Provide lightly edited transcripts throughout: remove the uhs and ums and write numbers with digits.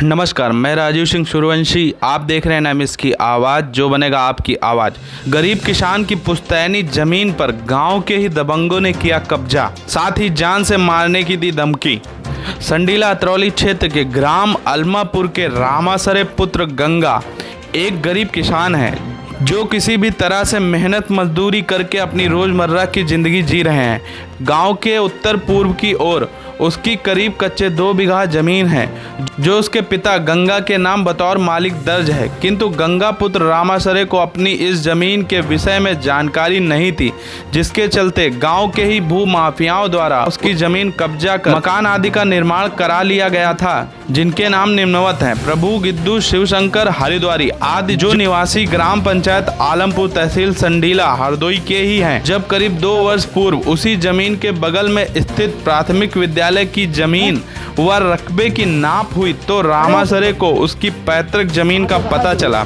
नमस्कार, मैं राजीव सिंह सूर्यवंशी। आप देख रहे हैं एमएस की आवाज़, जो बनेगा आपकी आवाज़। गरीब किसान की पुश्तैनी जमीन पर गांव के ही दबंगों ने किया कब्जा, साथ ही जान से मारने की दी धमकी। संडीला अतरौली क्षेत्र के ग्राम अलमापुर के रामासरे पुत्र गंगा एक गरीब किसान है जो किसी भी तरह से मेहनत मजदूरी करके अपनी रोज़मर्रा की ज़िंदगी जी रहे हैं। गांव के उत्तर पूर्व की ओर उसकी करीब कच्चे 2 बीघा जमीन है जो उसके पिता गंगा के नाम बतौर मालिक दर्ज है, किंतु गंगा पुत्र रामासरे को अपनी इस जमीन के विषय में जानकारी नहीं थी, जिसके चलते गांव के ही भू माफियाओं द्वारा उसकी जमीन कब्जा कर मकान आदि का निर्माण करा लिया गया था, जिनके नाम निम्नवत हैं: प्रभु, गिद्दू, शिवशंकर, हरिद्वारी आदि, जो निवासी ग्राम पंचायत आलमपुर, तहसील संडीला, हरदोई के ही हैं। जब करीब 2 वर्ष पूर्व उसी जमीन के बगल में स्थित प्राथमिक विद्यालय की जमीन व रकबे की नाप हुई तो रामासरे को उसकी पैतृक जमीन का पता चला,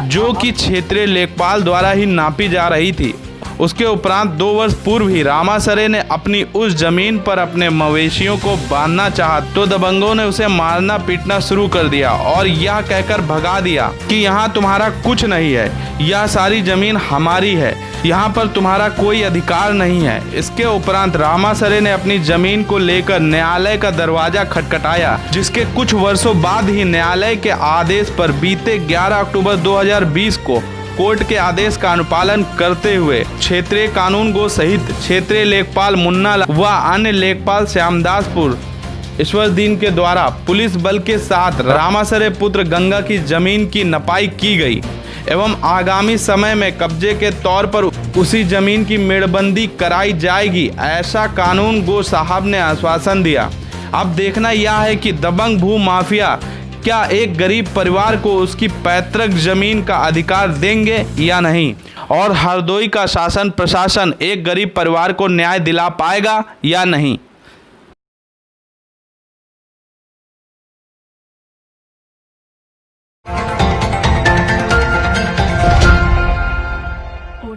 जो कि क्षेत्रीय लेखपाल द्वारा ही नापी जा रही थी। उसके उपरांत 2 वर्ष पूर्व ही रामासरे ने अपनी उस जमीन पर अपने मवेशियों को बांधना चाहा तो दबंगों ने उसे मारना पीटना शुरू कर दिया और यह कहकर भगा दिया कि यहाँ तुम्हारा कुछ नहीं है, यह सारी जमीन हमारी है, यहाँ पर तुम्हारा कोई अधिकार नहीं है। इसके उपरांत रामासरे ने अपनी जमीन को लेकर न्यायालय का दरवाजा खटखटाया, जिसके कुछ वर्षों बाद ही न्यायालय के आदेश पर बीते 11 अक्टूबर 2020 को कोर्ट के आदेश का अनुपालन करते हुए क्षेत्रीय कानून गो सहित क्षेत्रीय लेखपाल मुन्ना व अन्य लेखपाल श्यामदासपुर ईश्वरदीन के द्वारा पुलिस बल के साथ रामासरे पुत्र गंगा की जमीन की नपाई की गई एवं आगामी समय में कब्जे के तौर पर उसी जमीन की मेड़बंदी कराई जाएगी, ऐसा कानून गो साहब ने आश्वासन दिया। अब देखना यह है कि दबंग भू माफिया क्या एक गरीब परिवार को उसकी पैतृक जमीन का अधिकार देंगे या नहीं, और हरदोई का शासन प्रशासन एक गरीब परिवार को न्याय दिला पाएगा या नहीं।